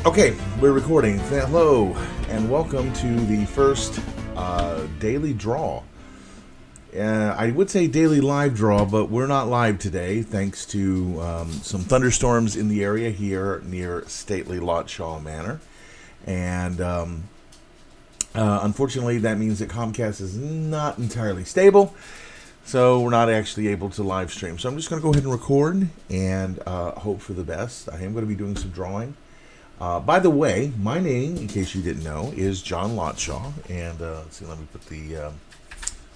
Okay, we're recording. Hello, and welcome to the first daily draw. I would say daily live draw, but we're not live today thanks to some thunderstorms in the area here near stately Lotshaw Manor. And unfortunately, that means that Comcast is not entirely stable, so we're not actually able to live stream. So I'm just going to go ahead and record and hope for the best. I am going to be doing some drawing. By the way, my name, in case you didn't know, is John Lotshaw. And let's see, let me put the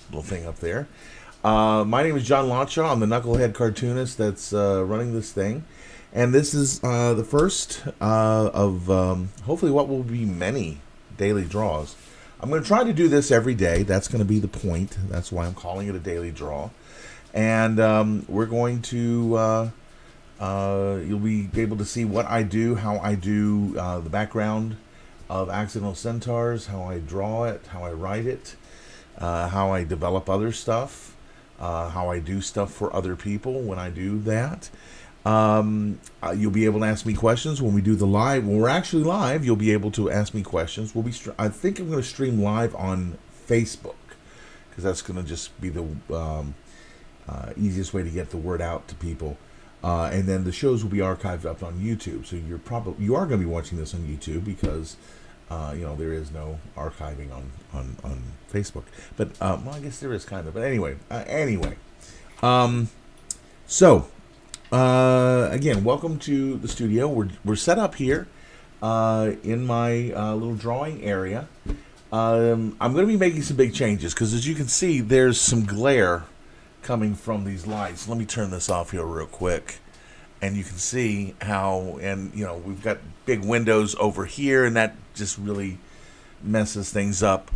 little thing up there. My name is John Lotshaw. I'm the knucklehead cartoonist that's running this thing. And this is the first of hopefully what will be many daily draws. I'm going to try to do this every day. That's going to be the point. That's why I'm calling it a daily draw. And we're going to... you'll be able to see what I do, how I do the background of Accidental Centaurs, how I draw it, how I write it, how I develop other stuff, how I do stuff for other people when I do that. You'll be able to ask me questions when we do the live. When we're actually live, you'll be able to ask me questions. I think I'm going to stream live on Facebook because that's going to just be the easiest way to get the word out to people. And then the shows will be archived up on YouTube. So you are going to be watching this on YouTube because there is no archiving on Facebook. But well, I guess there is kind of. But anyway. Again, welcome to the studio. We're set up here in my little drawing area. I'm going to be making some big changes because, as you can see, there's some glare coming from these lights. Let me turn this off here real quick, and you can see how, and we've got big windows over here, and that just really messes things up.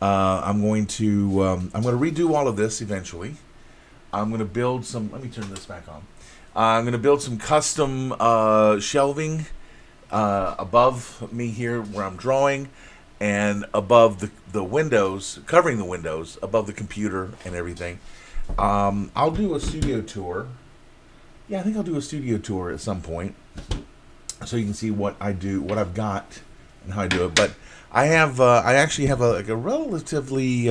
I'm going to redo all of this eventually. I'm going to build some. Let me turn this back on. I'm going to build some custom shelving above me here where I'm drawing, and above the windows, covering the windows above the computer and everything. I'll do a studio tour. Yeah, I think I'll do a studio tour at some point, so you can see what I do, what I've got, and how I do it. But I actually have a relatively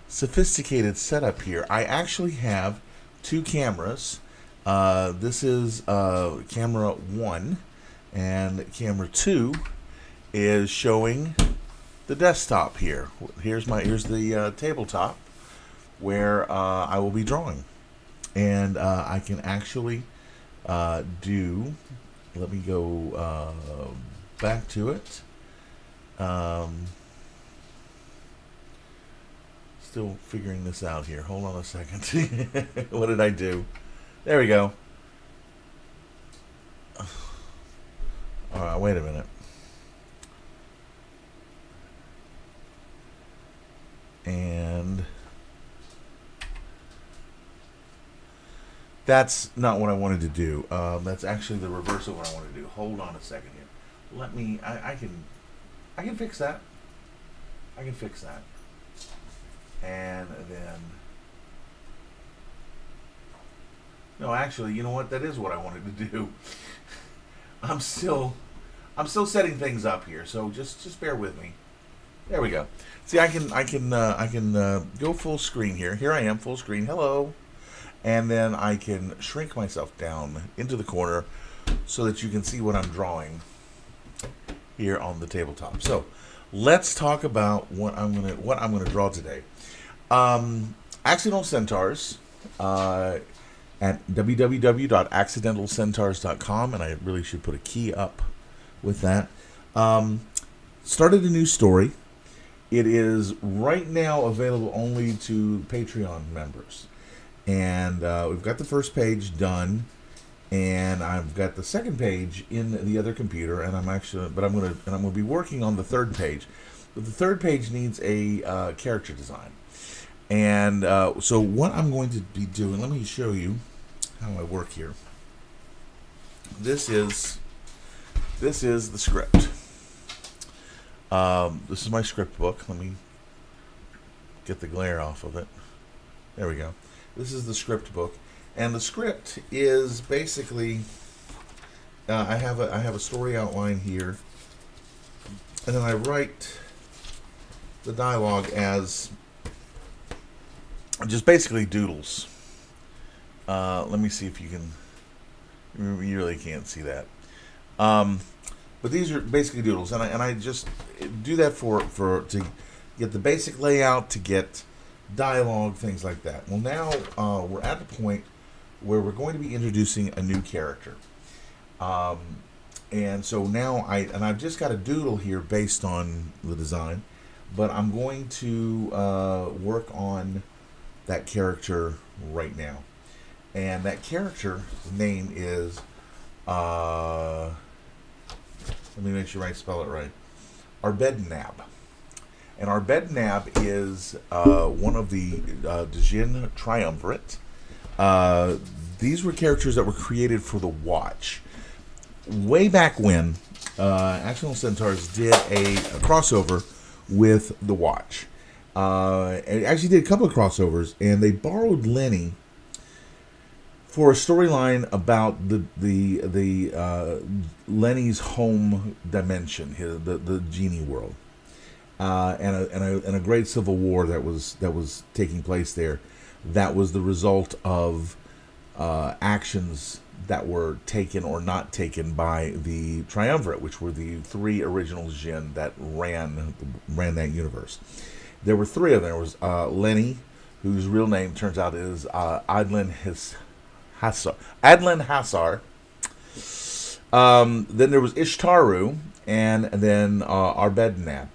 sophisticated setup here. I actually have two cameras. This is camera 1, and camera 2 is showing the desktop here. Here's the tabletop where I will be drawing, and I can actually do. Let me go back to it. Still figuring this out here. Hold on a second. What did I do? There we go. All right, wait a minute. And that's not what I wanted to do. That's actually the reverse of what I want to do. Hold on a second here. Let me. I can fix that. I can fix that. And then. No, actually, you know what? That is what I wanted to do. I'm still setting things up here, so just bear with me. There we go. See, I can go full screen here. Here I am, full screen. Hello. And then I can shrink myself down into the corner so that you can see what I'm drawing here on the tabletop. So let's talk about what I'm gonna draw today. Accidental Centaurs at www.accidentalcentaurs.com, and I really should put a key up with that. Started a new story. It is right now available only to Patreon members. And we've got the first page done, and I've got the second page in the other computer, and I'm gonna be working on the third page. But the third page needs a character design, and so what I'm going to be doing. Let me show you how I work here. This is the script. This is my script book. Let me get the glare off of it. There we go. This is the script book, and the script is basically I have a story outline here, and then I write the dialogue as just basically doodles. Let me see if you can. You really can't see that. But these are basically doodles, and I just do that for to get the basic layout, to get dialogue, things like that. Well, now we're at the point where we're going to be introducing a new character, and so now I've just got a doodle here based on the design, but I'm going to work on that character right now, and that character name is. Let me make sure I spell it right. Arbedenab. And Arbedenab is one of the Djinn Triumvirate. These were characters that were created for the Watch. Way back when, Accidental Centaurs did a crossover with the Watch. It actually did a couple of crossovers, and they borrowed Lenny for a storyline about the Lenny's home dimension, the genie world, and a great civil war that was taking place there. That was the result of actions that were taken or not taken by the Triumvirate, which were the three original Jinn that ran that universe. There were three of them. There was Lenny, whose real name turns out is Adlan Hassar. Then there was Ishtaru, and then Arbedenab,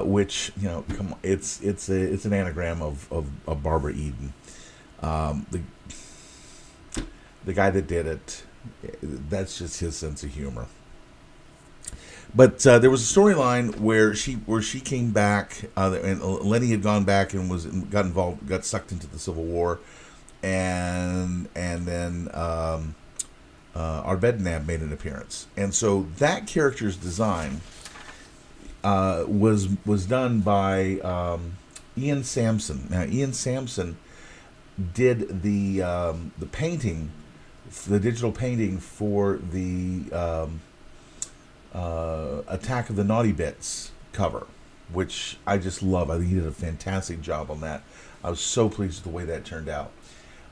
which, you know, come on, it's an anagram of Barbara Eden. The guy that did it, that's just his sense of humor. But there was a storyline where she came back, and Lenny had gone back and got sucked into the Civil War. And then Arbedenab made an appearance, and so that character's design was done by Ian Sampson. Now, Ian Sampson did the painting, the digital painting for the Attack of the Naughty Bits cover, which I just love. I think he did a fantastic job on that. I was so pleased with the way that turned out.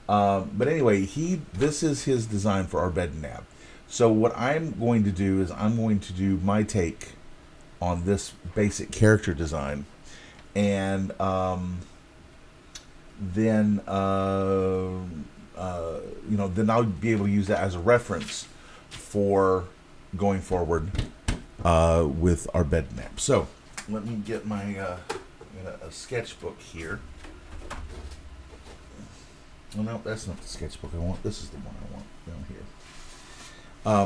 But anyway, this is his design for Arbedenab. So what I'm going to do is I'm going to do my take on this basic character design, and then then I'll be able to use that as a reference for going forward with Arbedenab. So let me get my a sketchbook here. Oh, no, that's not the sketchbook I want. This is the one I want down here.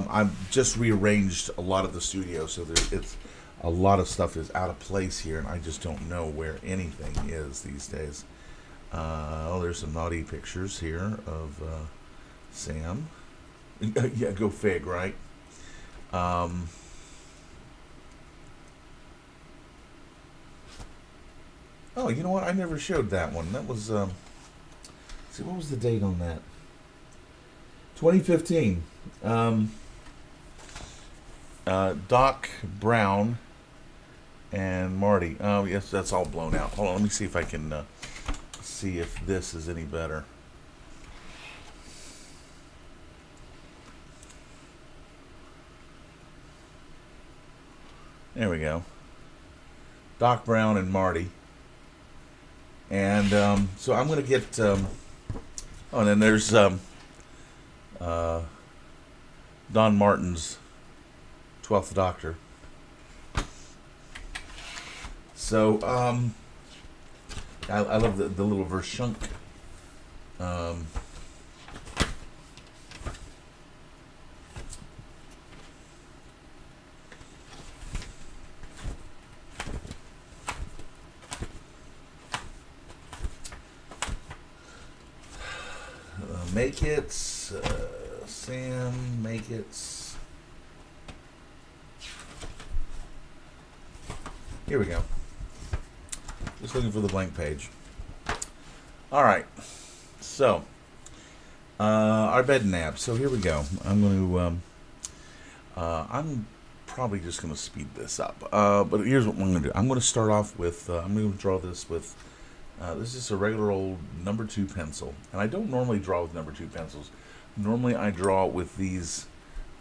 I've just rearranged a lot of the studio, so it's a lot of stuff is out of place here, and I just don't know where anything is these days. There's some naughty pictures here of Sam. Yeah, go fig, right? Oh, you know what? I never showed that one. That was... see, what was the date on that? 2015. Doc Brown and Marty. Oh, yes, that's all blown out. Hold on, let me see if I can see if this is any better. There we go. Doc Brown and Marty. And so I'm going to get... and then there's Don Martin's 12th Doctor. So I love the little Vershunk. Make it, Sam, make it. Here we go. Just looking for the blank page. All right. So, Arbedenab. So here we go. I'm going to I'm probably just going to speed this up. But here's what I'm going to do. I'm going to start off with, I'm going to draw this with, this is just a regular old number 2 pencil. And I don't normally draw with number 2 pencils. Normally I draw with these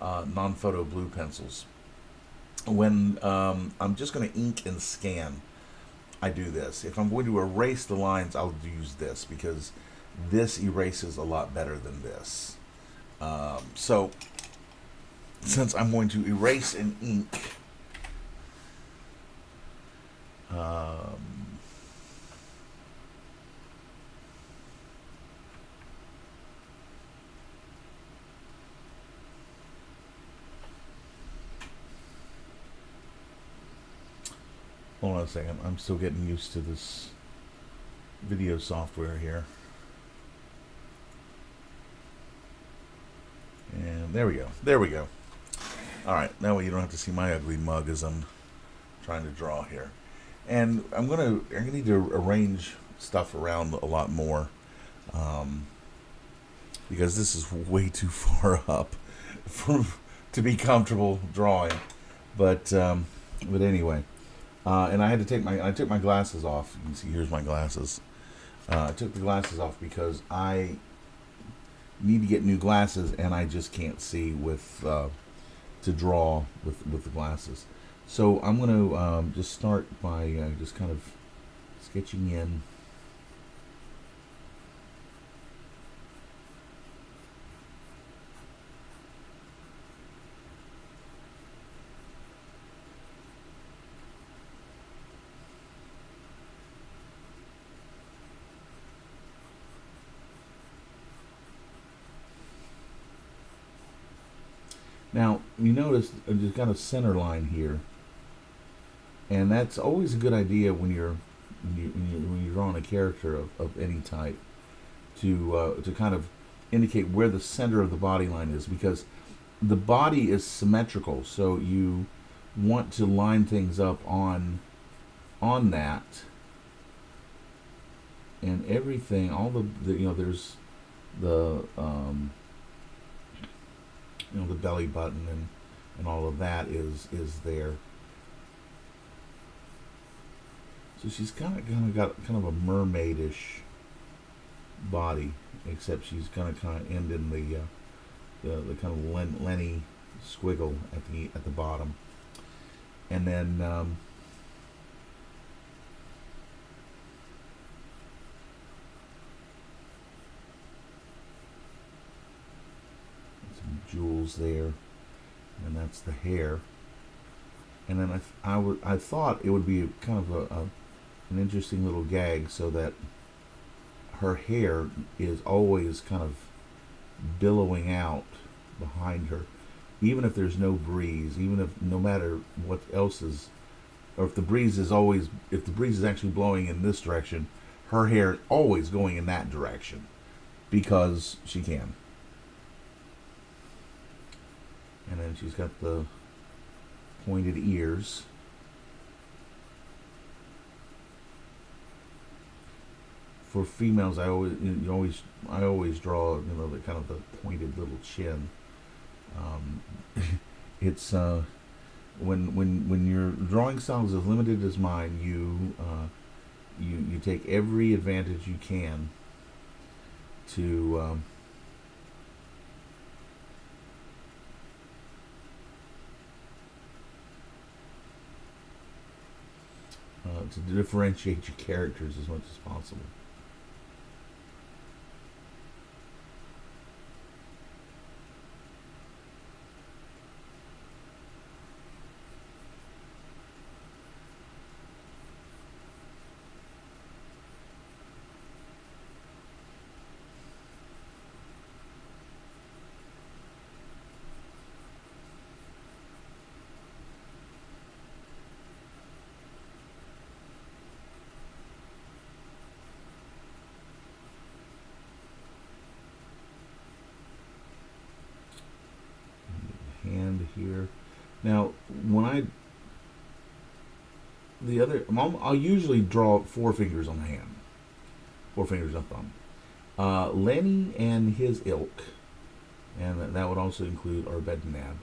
non-photo blue pencils. When I'm just going to ink and scan, I do this. If I'm going to erase the lines, I'll use this because this erases a lot better than this. So, since I'm going to erase and ink, hold on a second, I'm still getting used to this video software here. And there we go. There we go. Alright, that way you don't have to see my ugly mug as I'm trying to draw here. And I'm gonna need to arrange stuff around a lot more. Because this is way too far up to be comfortable drawing. But anyway. And I had to took my glasses off. You can see here's my glasses. I took the glasses off because I need to get new glasses and I just can't see with to draw with the glasses. So I'm going to just start by just kind of sketching in. Now, you notice there's got a center line here, and that's always a good idea when you're drawing a character of any type to kind of indicate where the center of the body line is, because the body is symmetrical, so you want to line things up on that, and everything, all the there's the the belly button and all of that is there. So she's kind of got kind of a mermaidish body, except she's kind of end in the kind of Lenny squiggle at the bottom, and then jewels there, and that's the hair. And then I thought it would be kind of an interesting little gag, so that her hair is always kind of billowing out behind her, even if there's no breeze, even if no matter what else is, or if the breeze is actually blowing in this direction, her hair is always going in that direction because she can. And then she's got the pointed ears. For females, I always draw the kind of the pointed little chin. It's when your drawing style is as limited as mine, you take every advantage you can to differentiate your characters as much as possible. Hand here. Now, I'll usually draw 4 fingers on the hand, 4 fingers on thumb. Lenny and his ilk, and that would also include Arbedenab.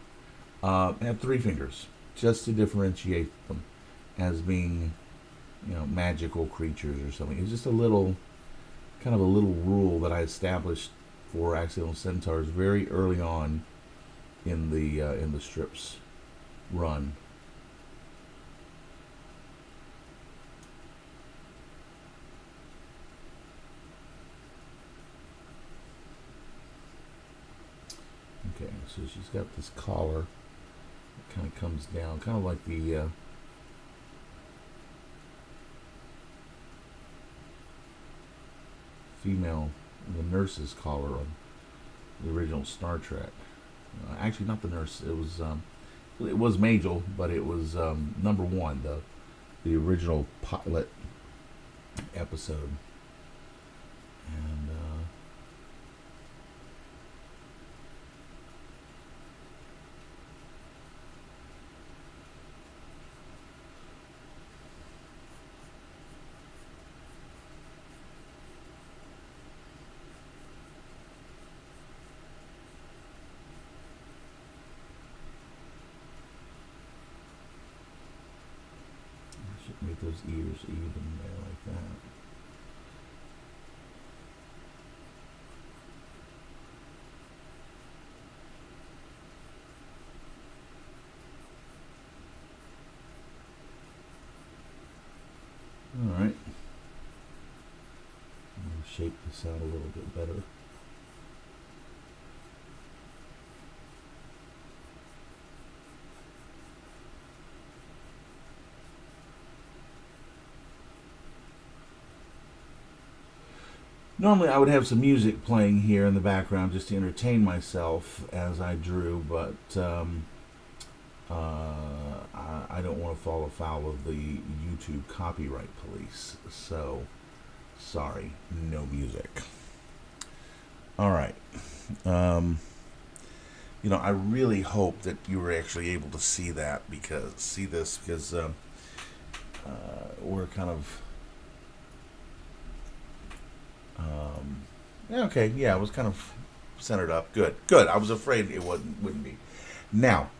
have 3 fingers, just to differentiate them as being, magical creatures or something. It's just a little, kind of a little rule that I established for Accidental Centaurs very early on in the strips run. Okay, so she's got this collar that kind of comes down, kind of like the female, the nurse's collar on the original Star Trek. Actually, not the nurse. It was Majel, but it was number 1, the original pilot episode. And make those ears even there like that. All right. I'll shape this out a little bit better. Normally I would have some music playing here in the background just to entertain myself as I drew, but I don't want to fall afoul of the YouTube copyright police, so sorry, no music. All right. I really hope that you were actually able to see that, because we're kind of okay, yeah, it was kind of centered up. Good. I was afraid it wouldn't be. Now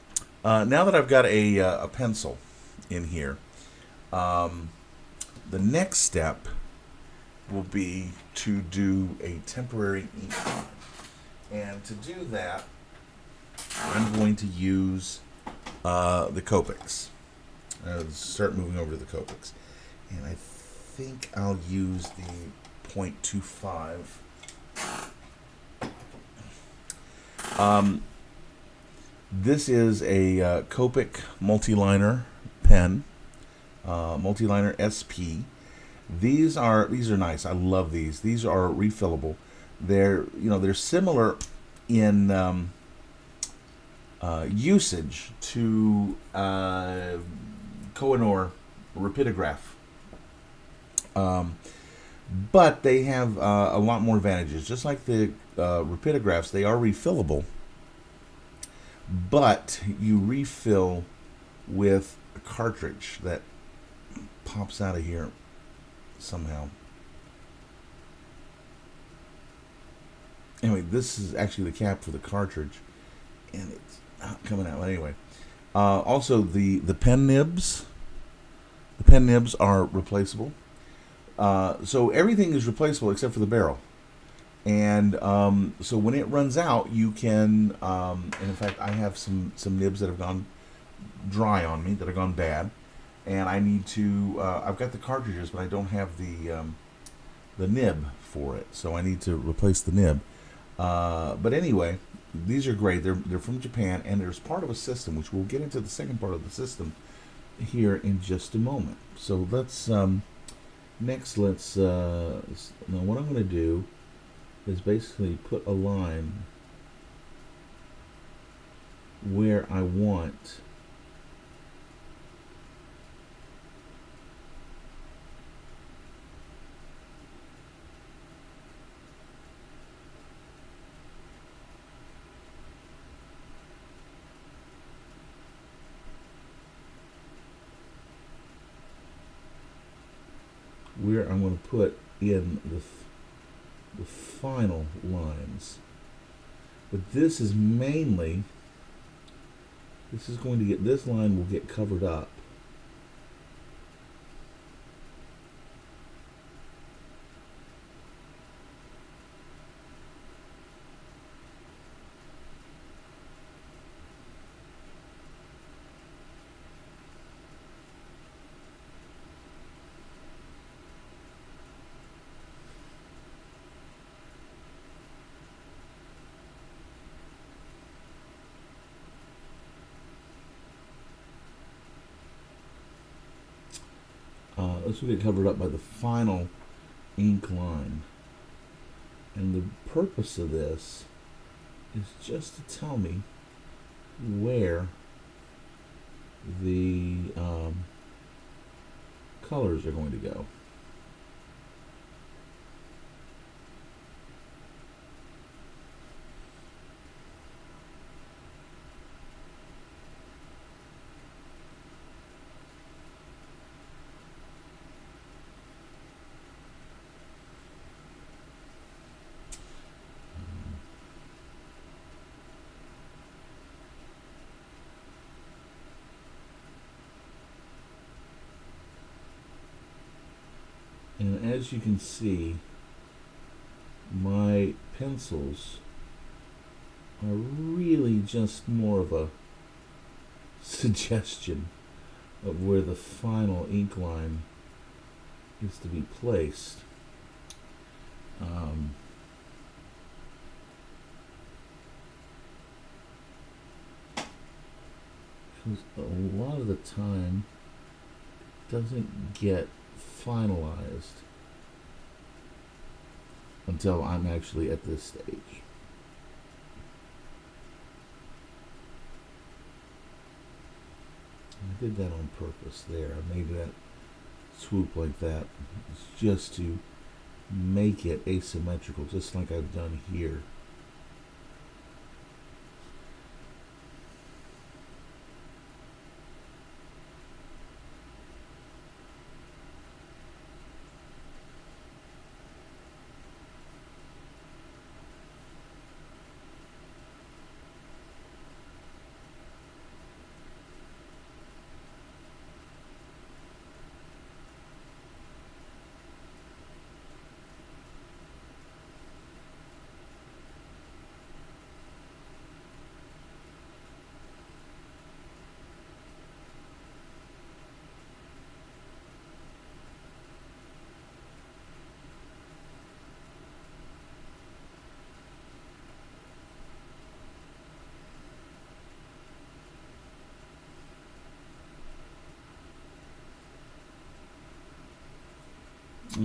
that I've got a pencil in here, the next step will be to do a temporary ink. And to do that, I'm going to use the Copics. Start moving over to the Copics. And I think I'll use the 0.25. This is a Copic multiliner pen, multiliner SP. These are nice. I love these. These are refillable. They're similar in usage to Koh-i-Noor Rapidograph. But they have a lot more advantages. Just like the Rapidographs, they are refillable. But you refill with a cartridge that pops out of here somehow. Anyway, this is actually the cap for the cartridge, and it's not coming out. But anyway, also the pen nibs. The pen nibs are replaceable. So everything is replaceable except for the barrel. And so when it runs out, you can, and in fact, I have some nibs that have gone dry on me, that have gone bad. And I need to, I've got the cartridges, but I don't have the nib for it. So I need to replace the nib. But anyway, these are great. They're from Japan, and there's part of a system, which we'll get into the second part of the system here in just a moment. So let's, next let's, now what I'm going to do is basically put a line where I want where I'm going to put in the final lines. But this is mainly This is going to get, this line will get covered up. This will get covered up by the final ink line. And the purpose of this is just to tell me where the colors are going to go. And as you can see, my pencils are really just more of a suggestion of where the final ink line is to be placed. Because a lot of the time it doesn't get finalized until I'm actually at this stage. I did that on purpose there. I made that swoop like that. It's just to make it asymmetrical, just like I've done here.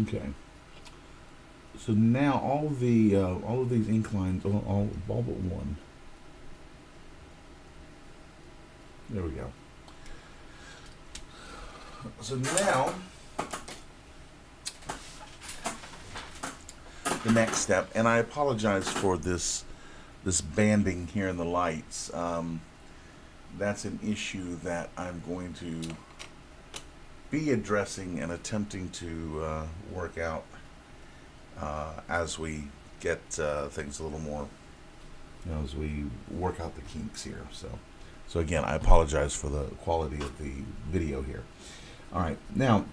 Okay. So now all of these ink lines, all but one. There we go. So now the next step, and I apologize for this banding here in the lights. That's an issue that I'm going to be addressing and attempting to work out as we get things a little more, as we work out the kinks here. So again, I apologize for the quality of the video here. All right, now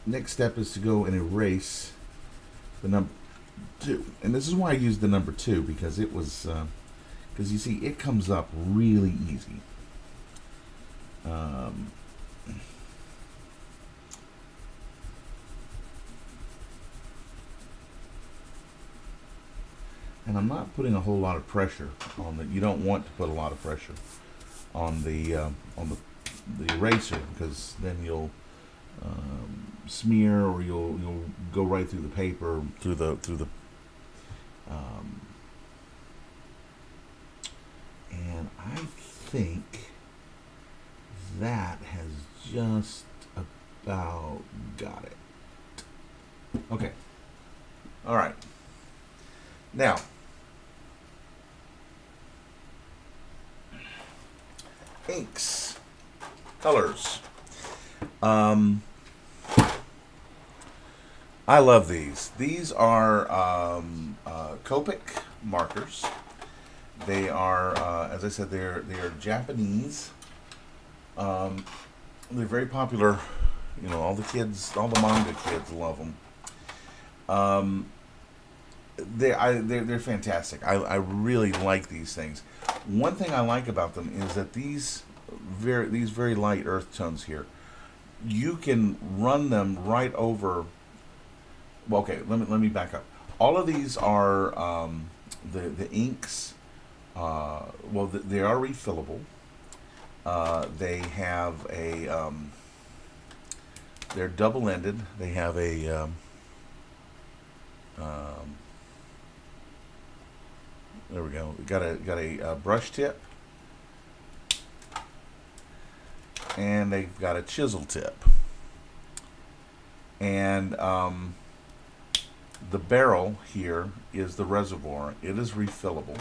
next step is to go and erase the number 2, and this is why I used the number 2, because it was because you see it comes up really easy. And I'm not putting a whole lot of pressure on the. You don't want to put a lot of pressure on the eraser, because then you'll smear, or you'll go right through the paper, through the and I think that has just about got it. Okay. All right. Now, inks, colors. I love these. These are Copic Markers. They are, as I said, they are Japanese. They're very popular. You know, all the kids, all the manga kids love them. They're fantastic. I really like these things. One thing I like about them is that these very light earth tones here, you can run them right over. Well, okay, let me back up. All of these are the inks. They are refillable. They have a they're double-ended. They have a there we go. Got a brush tip, and they've got a chisel tip, and the barrel here is the reservoir. It is refillable.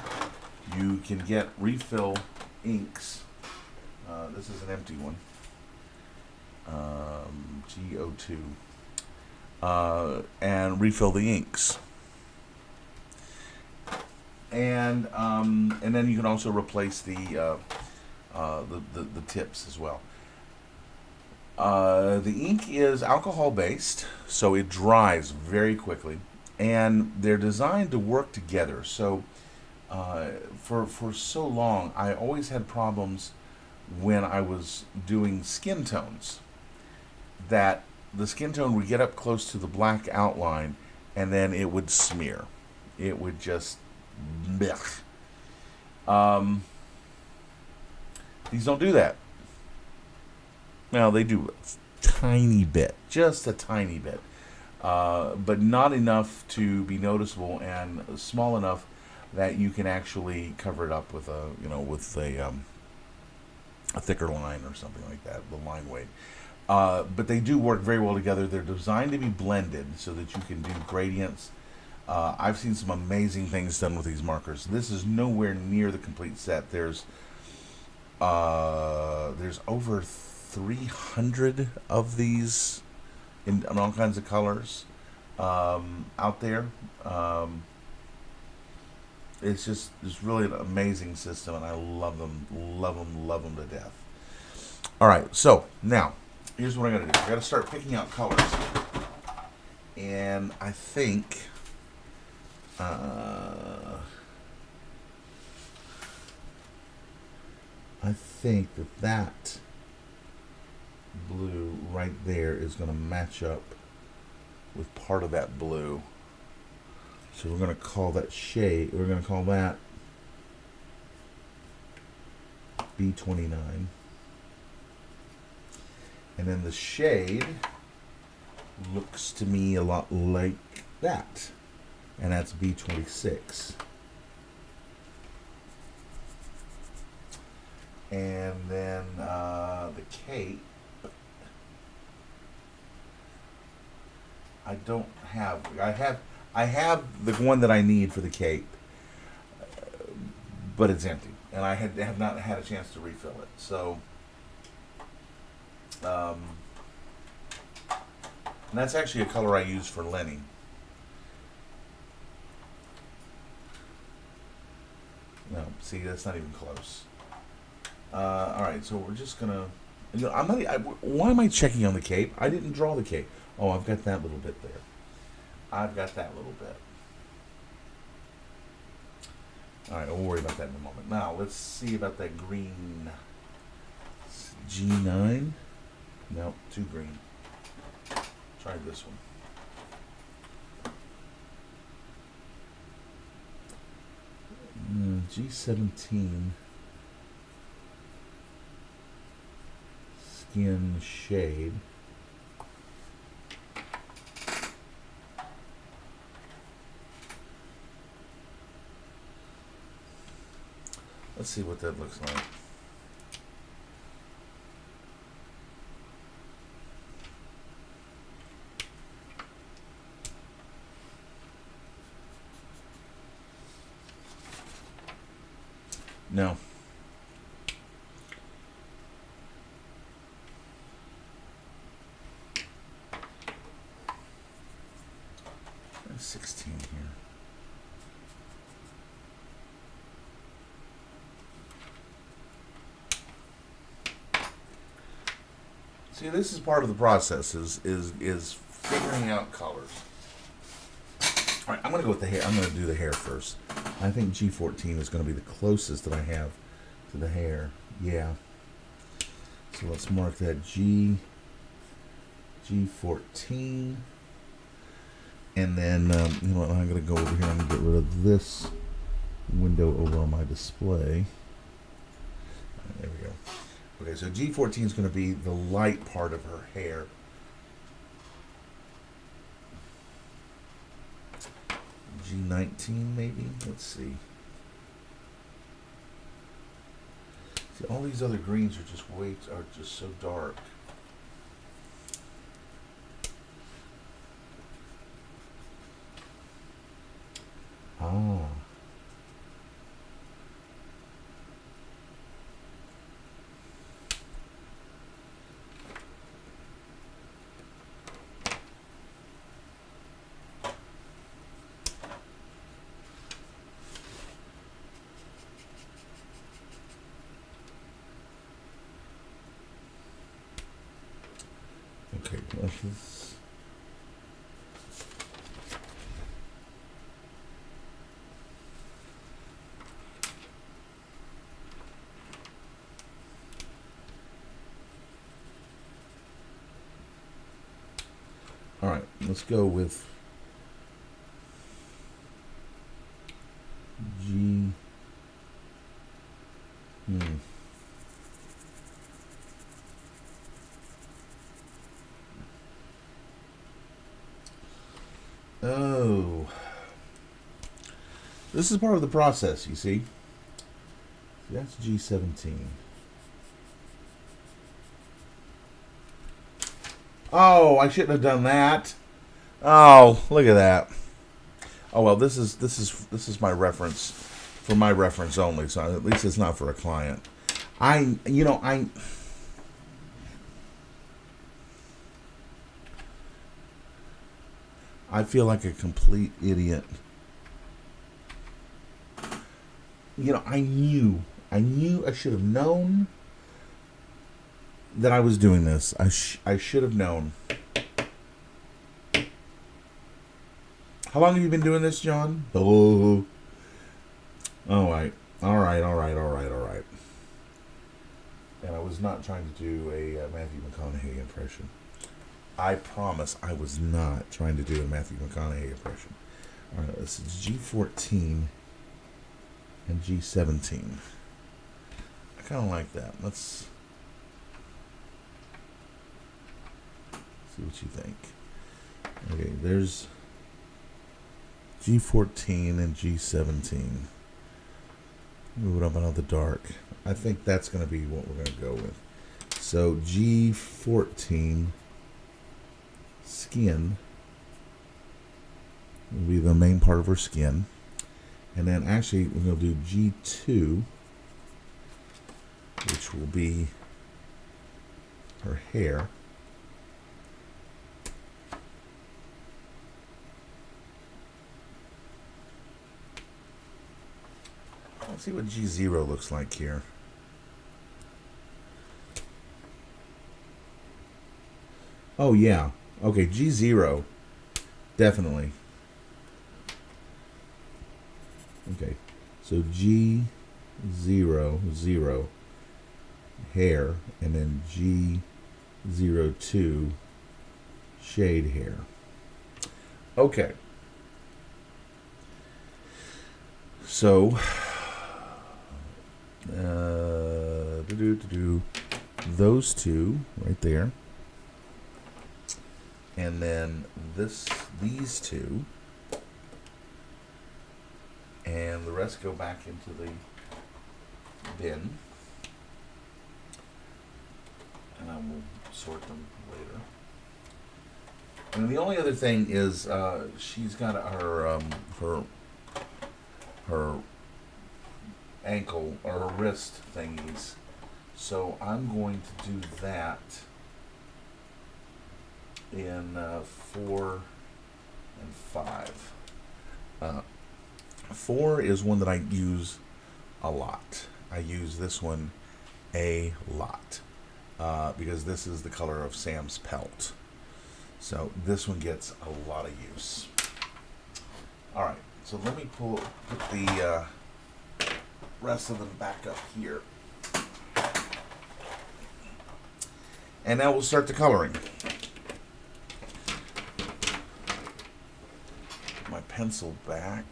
You can get refill inks. This is an empty one. GO2. And refill the inks. And then you can also replace the tips as well. The ink is alcohol based, so it dries very quickly, and they're designed to work together. So for so long, I always had problems when I was doing skin tones, that the skin tone would get up close to the black outline, and then it would smear. It would just blech. These don't do that. Well, they do a tiny bit, just a tiny bit, but not enough to be noticeable, and small enough that you can actually cover it up with a thicker line or something like that, the line weight. But they do work very well together. They're designed to be blended so that you can do gradients. I've seen some amazing things done with these markers. This is nowhere near the complete set. There's over 300 of these in all kinds of colors out there. It's really an amazing system, and I love them to death. All right, so now here's what I got to do. I got to start picking out colors, and I think that blue right there is going to match up with part of that blue. So we're going to call that shade, we're going to call that B29. And then the shade looks to me a lot like that. And that's B26. And then the cape, I have the one that I need for the cape, but it's empty, and I have not had a chance to refill it. So, and that's actually a color I use for Lenny. No, see, that's not even close. All right, so we're just gonna. Why am I checking on the cape? I didn't draw the cape. Oh, I've got that little bit there. I've got that little bit. All right, we'll worry about that in a moment. Now, let's see about that green. G9. No, too green. Try this one. G17. Skin shade. Let's see what that looks like. No. 16 here. See, this is part of the process, is figuring out colors. All right, I'm going to go with the hair. I'm going to do the hair first. I think G14 is going to be the closest that I have to the hair. Yeah. So let's mark that G14. And then, you know what, I'm going to go over here and get rid of this window over on my display. There we go. Okay, so G14 is going to be the light part of her hair. G19 maybe? Let's see. See, all these other greens are just so dark. Ah. Okay, let's... All right, let's go with G. Oh, this is part of the process, you see. That's G17. Oh, I shouldn't have done that. Oh, look at that. Oh well, this is my reference, for my reference only. So at least it's not for a client. I feel like a complete idiot. You know, I knew I should have known that I was doing this. I should have known. How long have you been doing this, John? Oh. All right. And I was not trying to do a Matthew McConaughey impression. I promise I was not trying to do a Matthew McConaughey impression. All right, this is G14 and G17. I kind of like that. Let's see what you think. Okay, there's G14 and G17. Move it up another dark. I think that's going to be what we're going to go with. So G14 skin will be the main part of her skin. And then actually we're going to do G2, which will be her hair. Let's see what G0 looks like here. Oh yeah. Okay, G0. Definitely. Okay. So G0, 0 hair, and then G02 shade hair. Okay. So those two right there, and then these two, and the rest go back into the bin, and I will sort them later. And the only other thing is she's got her ankle or her wrist thingies, so I'm going to do that in 4 and 5. 4 is one that I use a lot. I use this one a lot. because this is the color of Sam's pelt. So this one gets a lot of use. All right, so let me put the rest of them back up here. And now we'll start the coloring. Put my pencil back.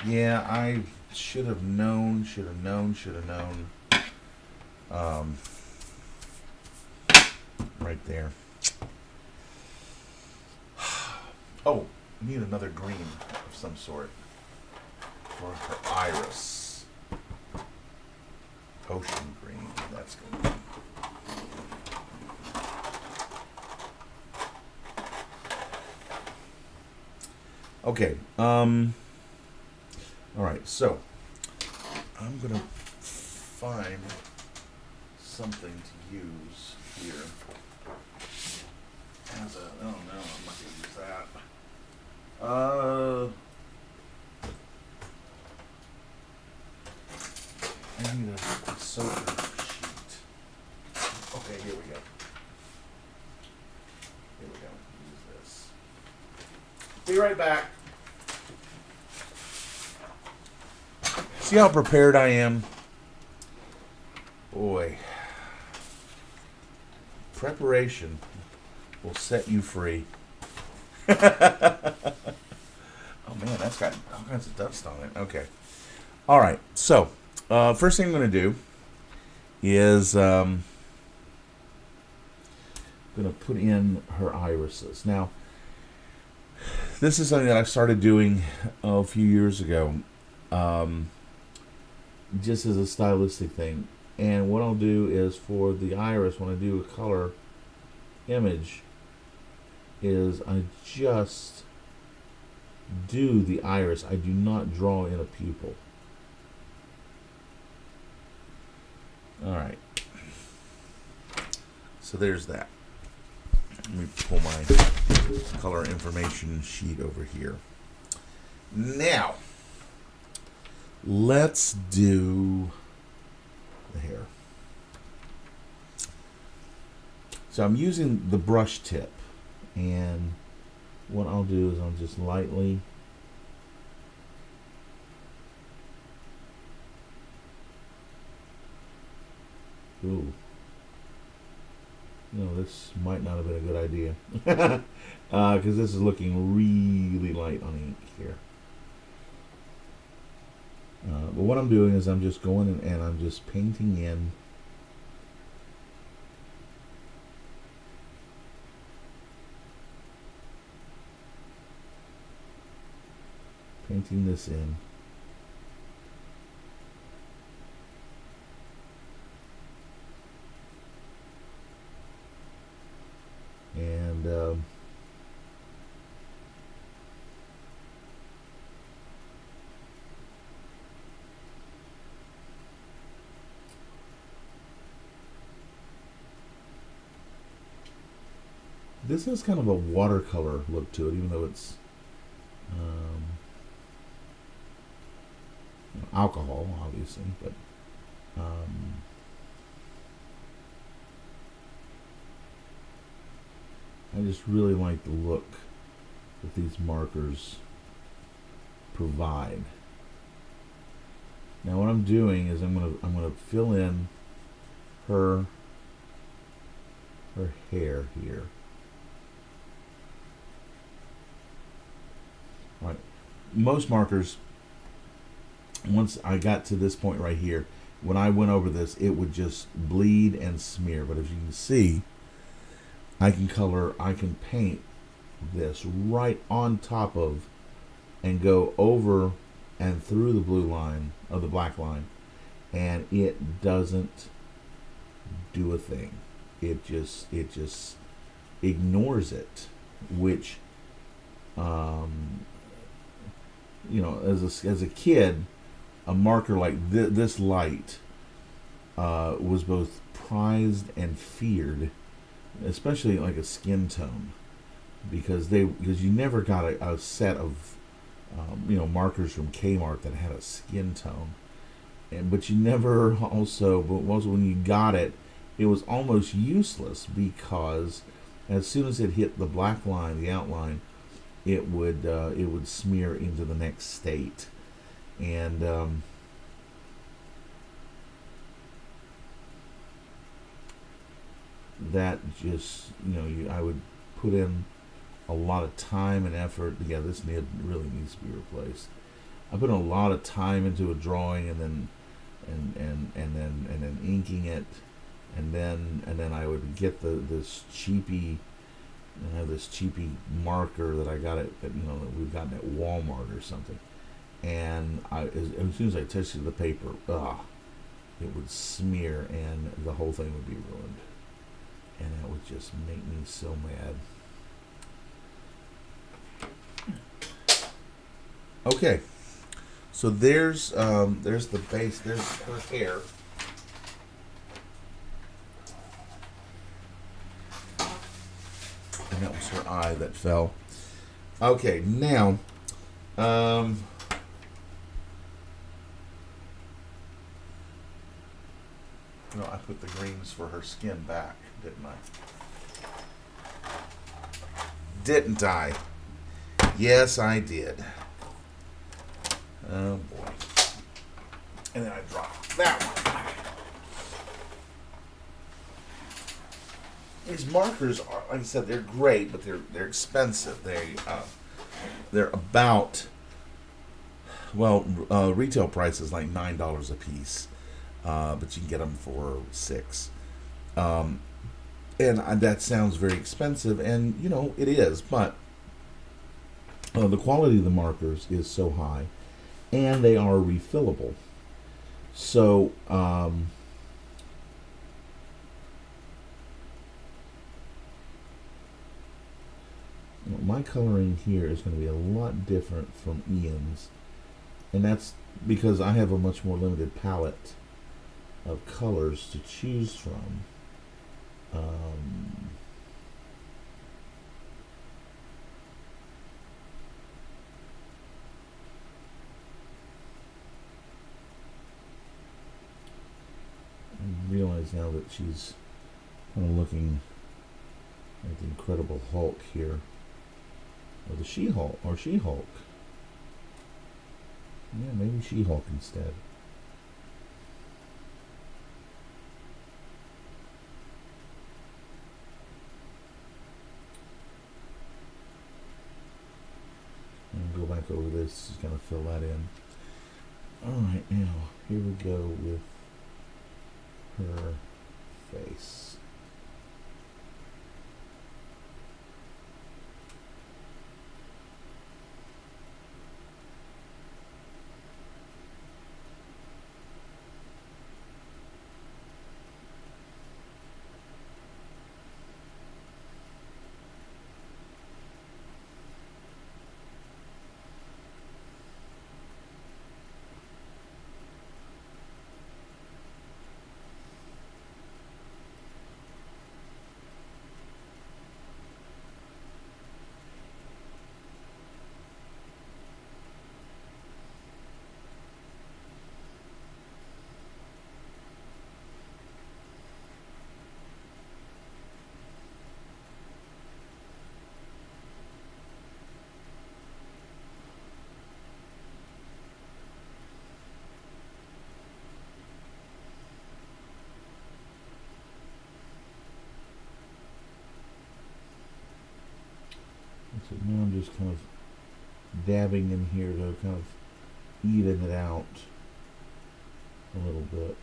Yeah, I should have known. Right there. Oh, I need another green of some sort for her iris. Ocean green, that's good. Okay, alright, so I'm gonna find something to use here as a, oh no, I'm not gonna use that. I need a soaker sheet. Okay, here we go. Use this. Be right back. See how prepared I am? Boy. Preparation will set you free. Oh man, that's got all kinds of dust on it. Okay. All right. So, first thing I'm going to do is going to put in her irises. Now, this is something that I started doing a few years ago, just as a stylistic thing. And what I'll do is for the iris, when I do a color image, is I just do the iris. I do not draw in a pupil. Alright. So there's that. Let me pull my color information sheet over here. Now, let's do the hair. So I'm using the brush tip, and what I'll do is I'll just lightly ooh. No, this might not have been a good idea. Because this is looking really light on ink here. But what I'm doing is I'm just going in and I'm just painting in this in. And this has kind of a watercolor look to it, even though it's alcohol, obviously, but I just really like the look that these markers provide. Now what I'm doing is I'm gonna fill in her hair here. All right. Most markers, once I got to this point right here, when I went over this, it would just bleed and smear. But as you can see, I can paint this right on top of and go over and through the blue line or the black line, and it doesn't do a thing. It just ignores it, which you know, as a kid, a marker like this light was both prized and feared, especially like a skin tone, because you never got a set of markers from Kmart that had a skin tone. But you never also, but also when you got it, it was almost useless because as soon as it hit the black line, the outline, it would smear into the next state, and that just I would put in a lot of time and effort. Yeah, this nib really needs to be replaced. I put a lot of time into a drawing, and then inking it, and then I would get this cheapy marker that I got that we've gotten at Walmart or something, and as soon as I touched the paper, it would smear and the whole thing would be ruined, and that would just make me so mad. Okay, so there's the base. There's her hair. And that was her eye that fell. Okay, now, I put the greens for her skin back, didn't I? Didn't I? Yes, I did. Oh boy. And then I dropped that one. These markers are, like I said, they're great, but they're expensive. They're about, retail price is like $9 a piece, but you can get them for $6. And that sounds very expensive, and it is, but the quality of the markers is so high, and they are refillable. So my coloring here is going to be a lot different from Ian's, and that's because I have a much more limited palette of colors to choose from. I realize now that she's kind of looking like the Incredible Hulk here. Or the She-Hulk. Or She-Hulk. Yeah, maybe She-Hulk instead. And go back over this, just gonna fill that in. Alright, now, here we go with her face. So now I'm just kind of dabbing in here to kind of even it out a little bit.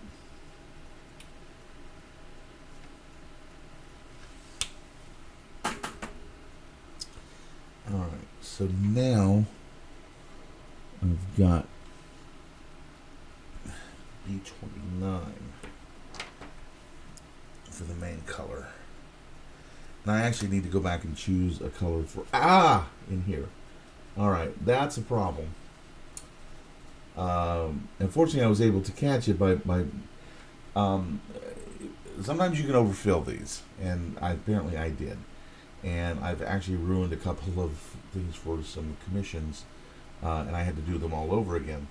Alright, so now I've got B29 for the main color. Now I actually need to go back and choose a color for in here. All right, that's a problem. Unfortunately, I was able to catch it by sometimes you can overfill these, and apparently I did, and I've actually ruined a couple of things for some commissions and I had to do them all over again.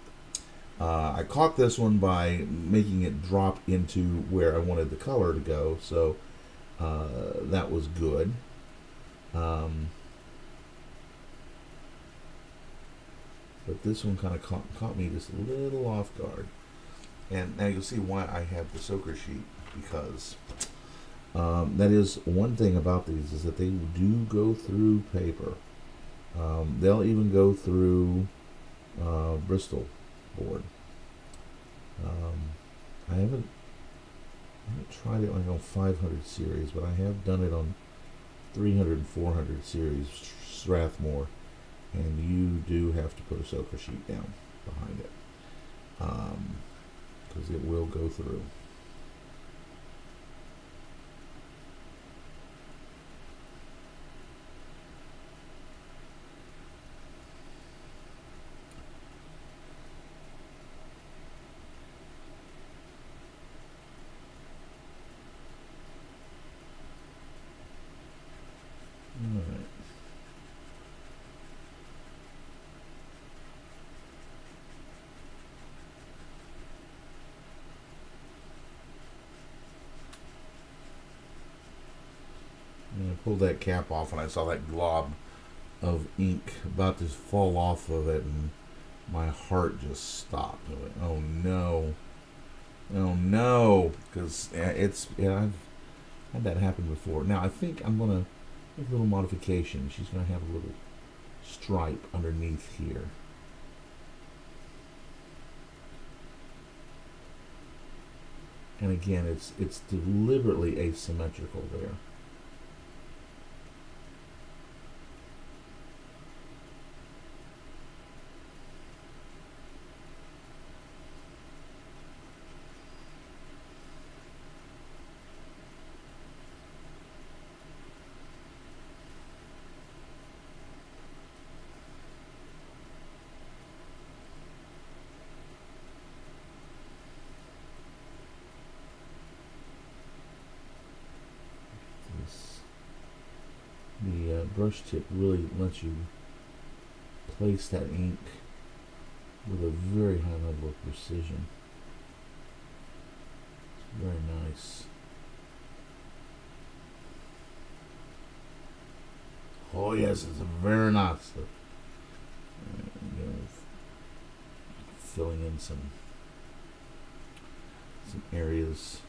I caught this one by making it drop into where I wanted the color to go, so that was good. But this one kind of caught me just a little off guard. And now you'll see why I have the soaker sheet, because that is one thing about these, is that they do go through paper. They'll even go through Bristol board. I haven't tried it like on 500 series, but I have done it on 300 and 400 series Strathmore, and you do have to put a soaker sheet down behind it, because it will go through. Alright. And I pulled that cap off and I saw that glob of ink about to fall off of it, and my heart just stopped. I went, oh no. Oh no. Because I've had that happen before. Now I think I'm going to make a little modification. She's going to have a little stripe underneath here. And again, it's deliberately asymmetrical there. The brush tip really lets you place that ink with a very high level of precision. It's very nice. Oh yes, it's very nice. Filling in some areas.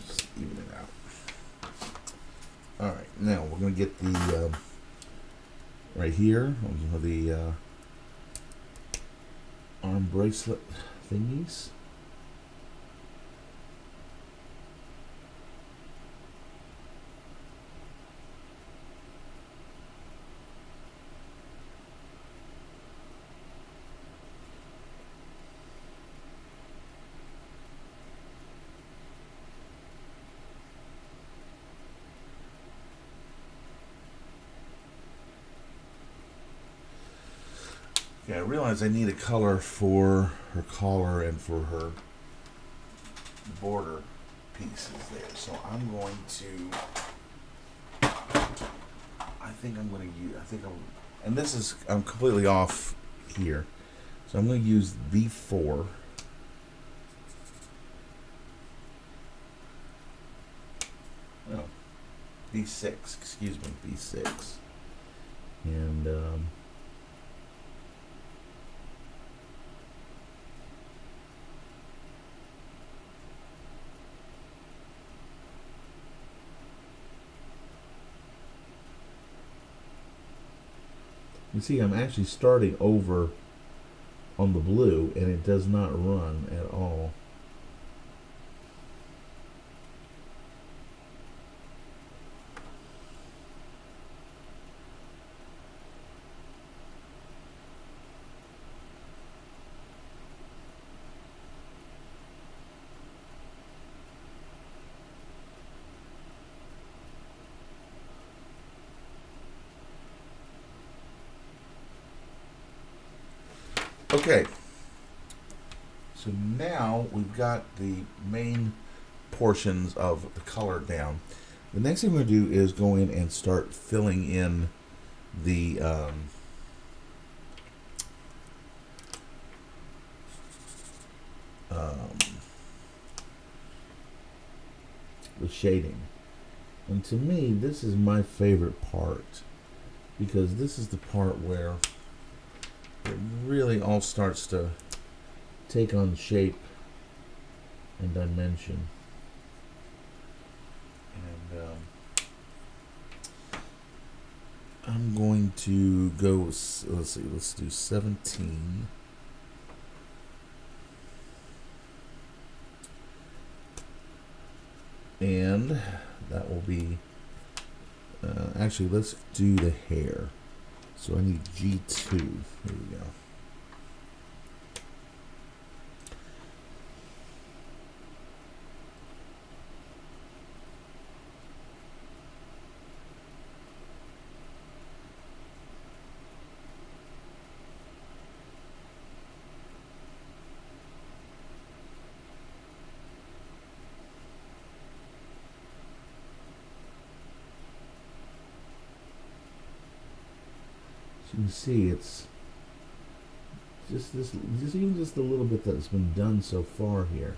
Just even it out. Alright, now we're going to get the, right here, the arm bracelet thingies. Okay, I realize I need a color for her collar and for her border pieces there. So I'm going to, and this is, I'm completely off here. So I'm going to use B4. No, B6, excuse me, B6. And, you see, I'm actually starting over on the blue, and it does not run at all. Okay, so now we've got the main portions of the color down. The next thing we're going to do is go in and start filling in the the shading. And to me, this is my favorite part, because this is the part where it really all starts to take on shape and dimension. And I'm going to go with, let's do 17. And that will be, actually, let's do the hair. So I need G2. Here we go. You can see it's just even just a little bit that's been done so far here.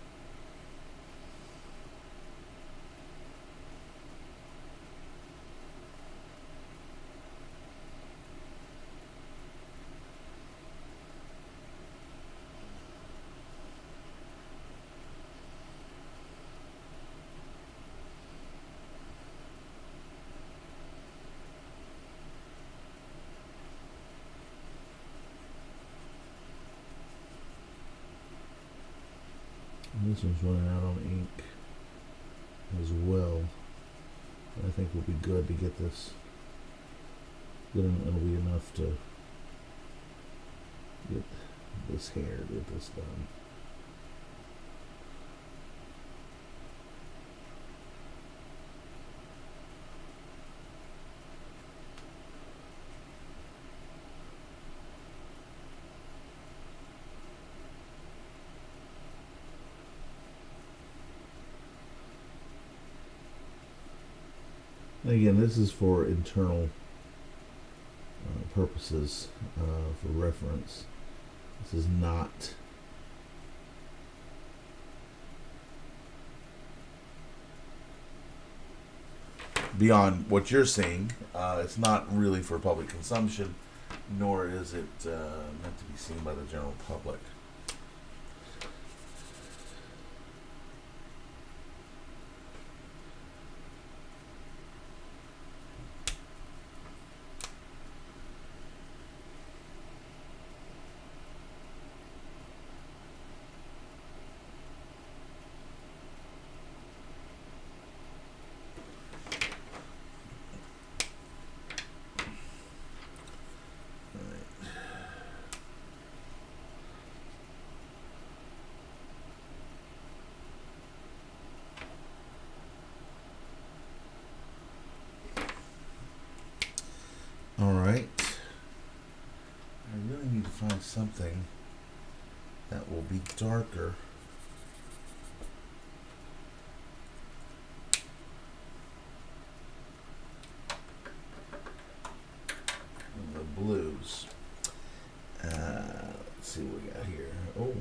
And this one's running out on ink as well. I think will be good to get this good. It'll be enough to get this hair, get this done. Again, this is for internal purposes, for reference. This is not beyond what you're seeing. It's not really for public consumption, nor is it meant to be seen by the general public. Alright, I really need to find something that will be darker. Than the blues. Let's see what we got here. Oh.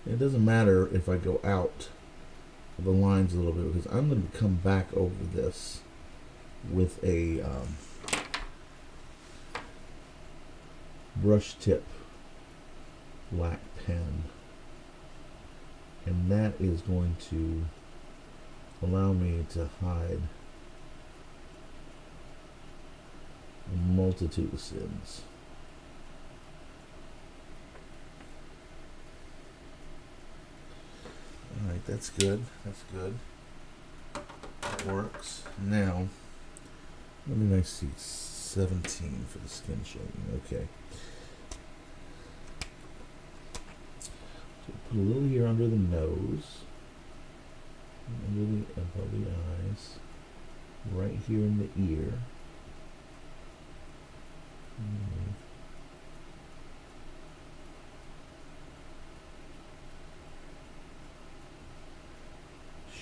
It doesn't matter if I go out of the lines a little bit, because I'm going to come back over this with a brush tip black pen, and that is going to allow me to hide a multitude of sins. Alright, that's good. That's good. That works. Now, let me see, 17 for the skin shading. Okay. So put a little here under the nose, under the above the eyes, right here in the ear.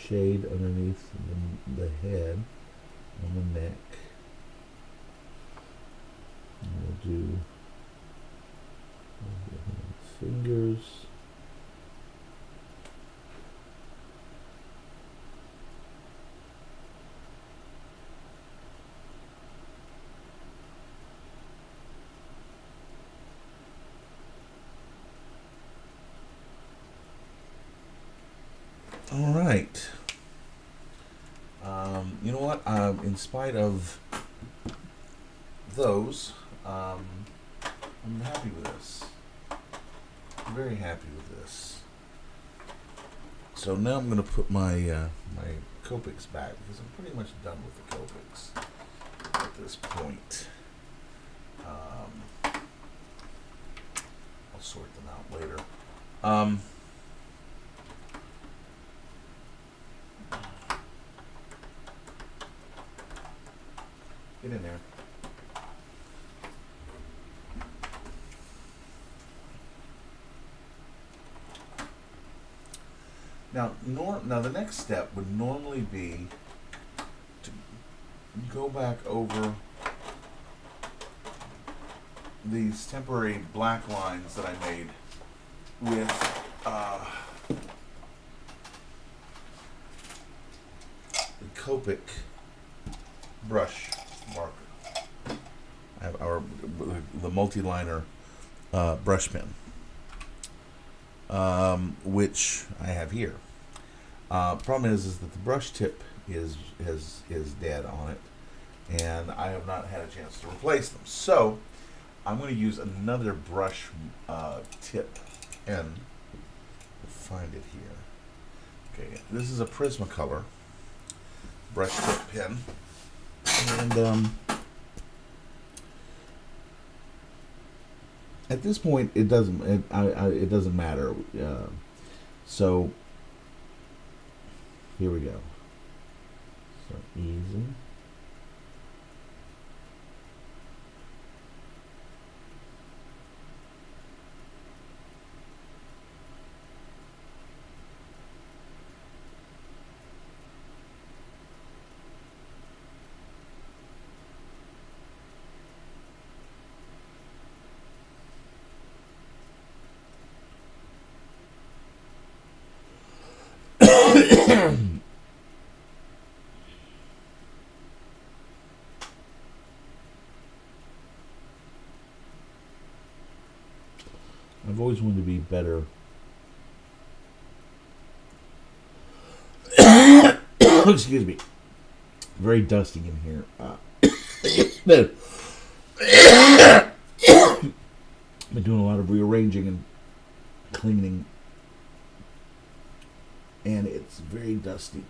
shade underneath the head, on the neck. And we'll do fingers. All right. You know what? In spite of those, I'm happy with this. I'm very happy with this. So now I'm going to put my my Copics back because I'm pretty much done with the Copics at this point. I'll sort them out later. Get in there. Now, the next step would normally be to go back over these temporary black lines that I made with the Copic brush marker. I have the multi-liner brush pen, which I have here. Problem is that the brush tip is dead on it, and I have not had a chance to replace them. So I'm going to use another brush tip pen. Find it here. Okay, this is a Prismacolor brush tip pen, and at this point it doesn't matter. So here we go. So easy. I've always wanted to be better. Excuse me. Very dusty in here. Been doing a lot of rearranging and cleaning, and it's very dusty.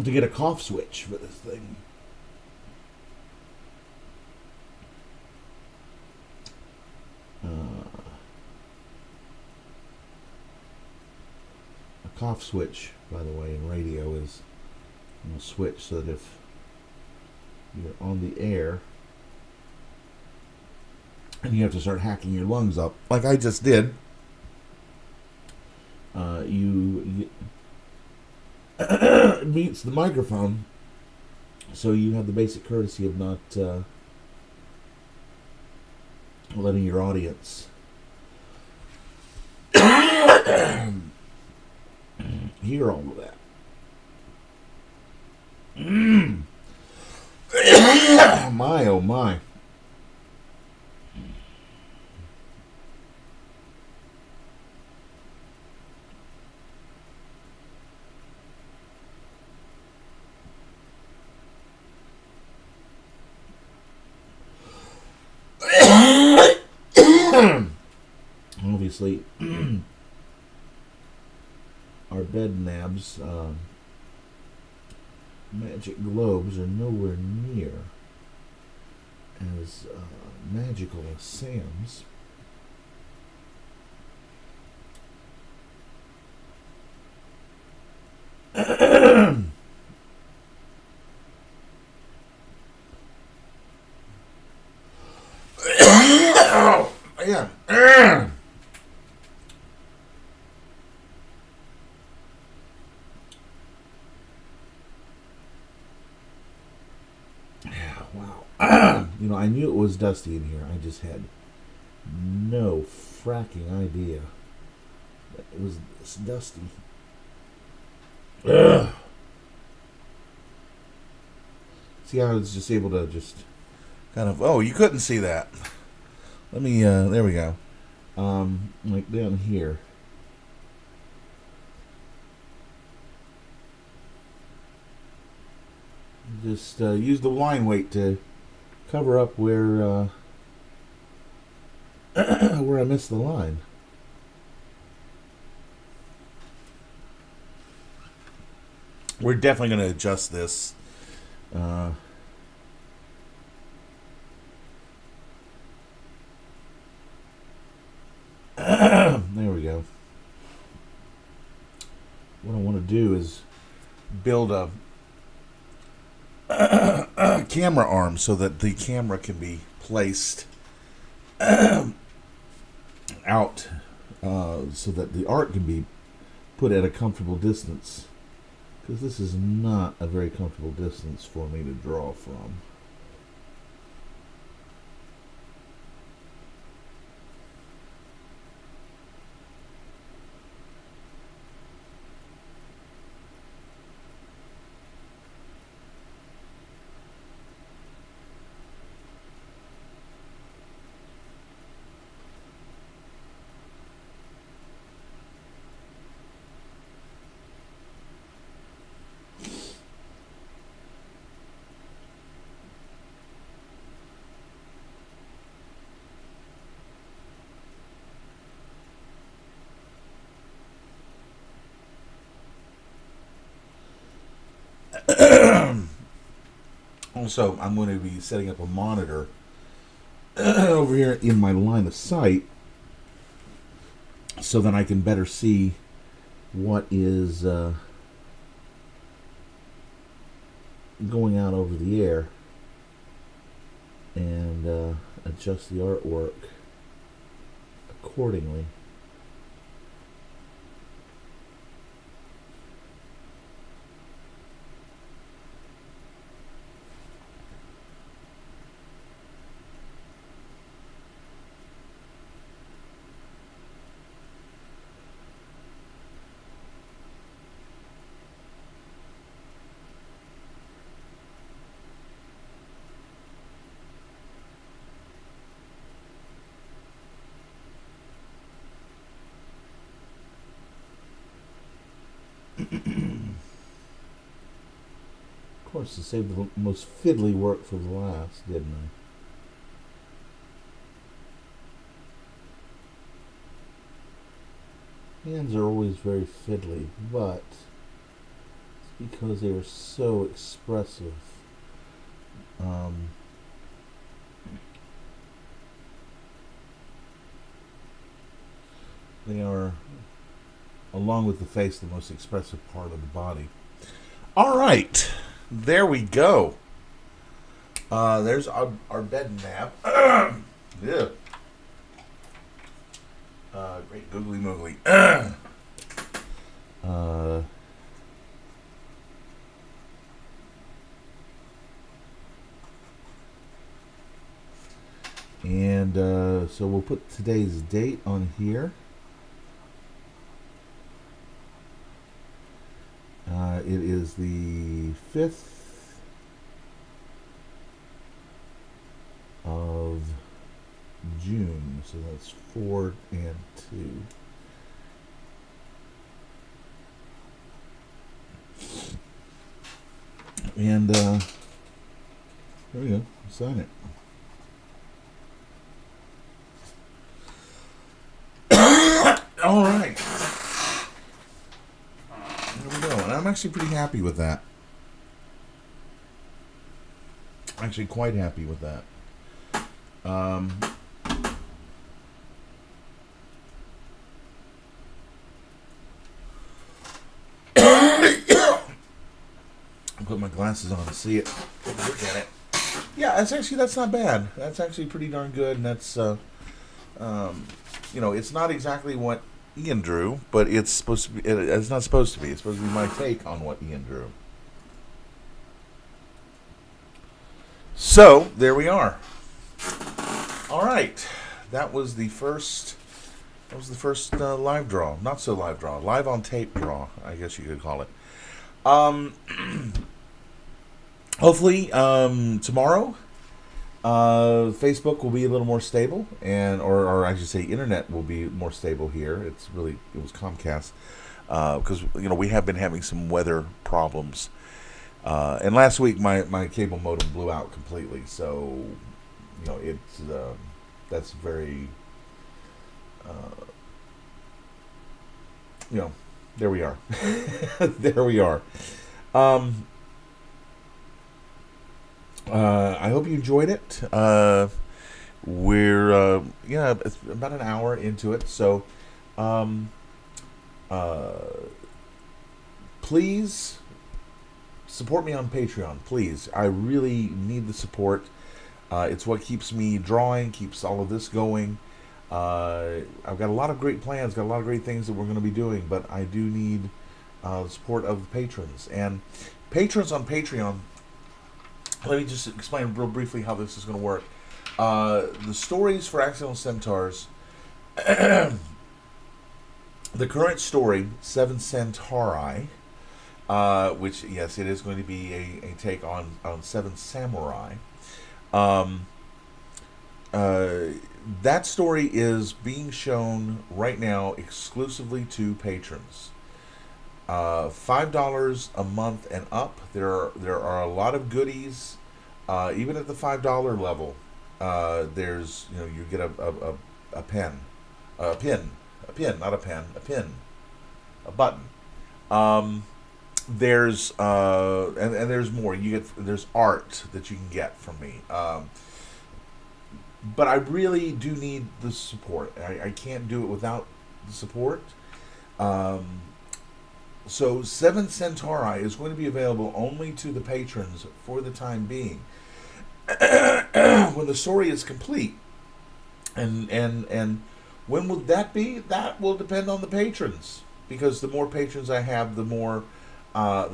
To get a cough switch for this thing. A cough switch, by the way, in radio is a switch so that if you're on the air and you have to start hacking your lungs up, like I just did, you it meets the microphone, so you have the basic courtesy of not letting your audience hear all of that. My oh my. Obviously, Arbedenab's magic globes are nowhere near as magical as Sam's. Oh, yeah. Wow. You know, I knew it was dusty in here. I just had no fracking idea that it was this dusty. Ugh. See how I was just able to just kind of... Oh, you couldn't see that. Let me... there we go. Like down here. Just use the line weight to cover up where where I missed the line. We're definitely going to adjust this. There we go. What I want to do is build a camera arm so that the camera can be placed out so that the art can be put at a comfortable distance, because this is not a very comfortable distance for me to draw from. Also, I'm going to be setting up a monitor over here in my line of sight so that I can better see what is going out over the air and adjust the artwork accordingly. Of course, I saved the most fiddly work for the last, didn't I? Hands are always very fiddly, but it's because they are so expressive. They are, along with the face, the most expressive part of the body. All right, there we go. There's our Arbedenab. Yeah. Great googly moogly. And so we'll put today's date on here. It is the 5th of June, so that's 4 and 2. And there we go, sign it. All right. There we go. And I'm actually pretty happy with that. Actually quite happy with that. Um, I'll put my glasses on to see it. Look at it. Yeah, that's not bad. That's actually pretty darn good, and that's it's not exactly what Ian drew, but it's supposed to be. It's not supposed to be. It's supposed to be my take on what Ian drew. So there we are. All right, that was the first. That was the first live draw. Not so live draw. Live on tape draw, I guess you could call it. Hopefully, tomorrow, Facebook will be a little more stable, or I should say, internet will be more stable here. It was Comcast, because we have been having some weather problems, and last week my cable modem blew out completely. So, it's that's very, there we are. There we are. I hope you enjoyed it. We're it's about an hour into it, so please support me on Patreon. Please, I really need the support. It's what keeps me drawing, keeps all of this going. I've got a lot of great plans, got a lot of great things that we're going to be doing, but I do need the support of the patrons. And patrons on Patreon, let me just explain real briefly how this is going to work. The stories for Accidental Centaurs, the current story, 7 Centauri, which, yes, it is going to be a take on 7 Samurai. That story is being shown right now exclusively to patrons. $5 a month and up. There are a lot of goodies, even at the $5 level. There's you get a pen, not a pen, a pin, a button. There's and there's more. There's art that you can get from me. But I really do need the support. I can't do it without the support. So 7 Centauri is going to be available only to the patrons for the time being. When the story is complete, and when will that be? That will depend on the patrons, because the more patrons I have, the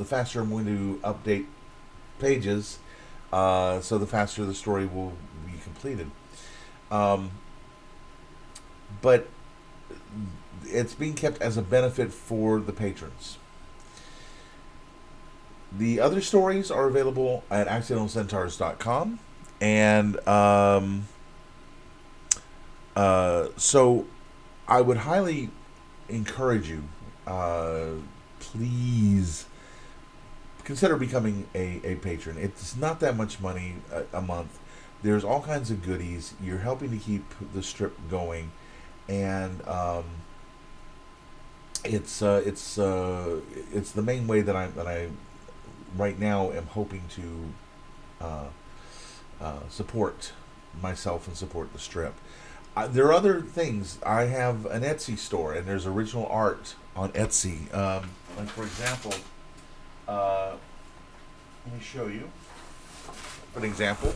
faster I'm going to update pages. So the faster the story will be completed. But it's being kept as a benefit for the patrons. The other stories are available at accidentalcentaurs.com, and so I would highly encourage you, please consider becoming a patron. It's not that much money a month. There's all kinds of goodies. You're helping to keep the strip going, and it's the main way that I right now am hoping to support myself and support the strip. There are other things. I have an Etsy store, and there's original art on Etsy. Like, for example, let me show you. For an example,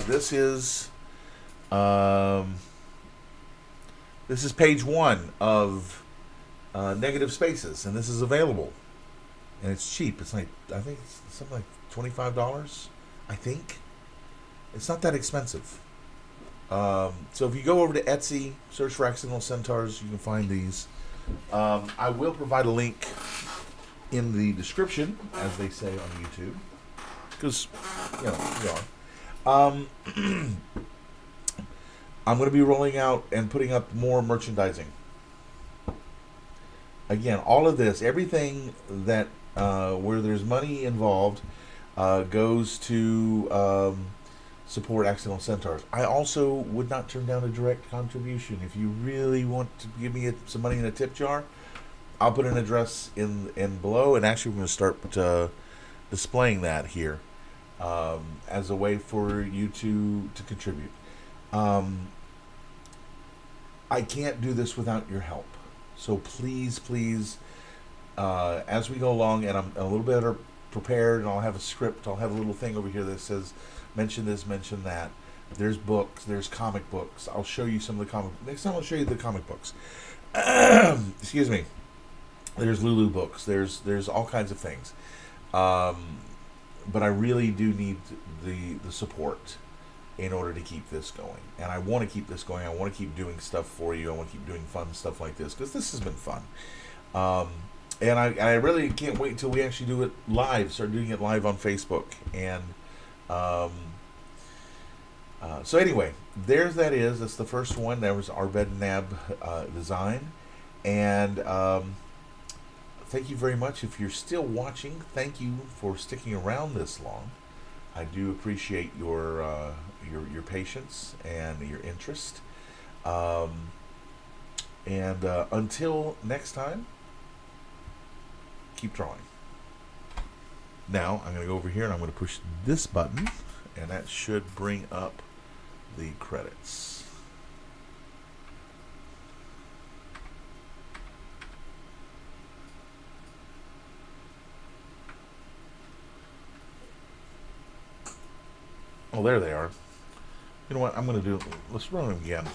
this is page 1 of Negative Spaces, and this is available, and it's cheap. It's like, I think it's something like $25. I think it's not that expensive. So if you go over to Etsy, search for Accidental Centaurs, you can find these. I will provide a link in the description, as they say on YouTube, because we are. I'm going to be rolling out and putting up more merchandising. Again, all of this, everything that where there's money involved, goes to support Accidental Centaurs. I also would not turn down a direct contribution. If you really want to give me some money in a tip jar, I'll put an address in below, and actually we're going to start displaying that here as a way for you to contribute. I can't do this without your help. So please, please, as we go along, and I'm a little better prepared, and I'll have a script. I'll have a little thing over here that says, mention this, mention that. There's books. There's comic books. I'll show you some of the comic. Next time I'll show you the comic books. Excuse me. There's Lulu books. There's all kinds of things. But I really do need the support in order to keep this going. And I want to keep this going. I want to keep doing stuff for you. I want to keep doing fun stuff like this because this has been fun. And I really can't wait until we actually do it live. Start doing it live on Facebook. And so anyway, there's that is. That's the first one. That was Arbedenab design. And thank you very much. If you're still watching, thank you for sticking around this long. I do appreciate your patience and your interest. Until next time, keep drawing. Now I'm going to go over here and I'm going to push this button, and that should bring up the credits. Oh, there they are. You know what? I'm going to do. Let's run them again.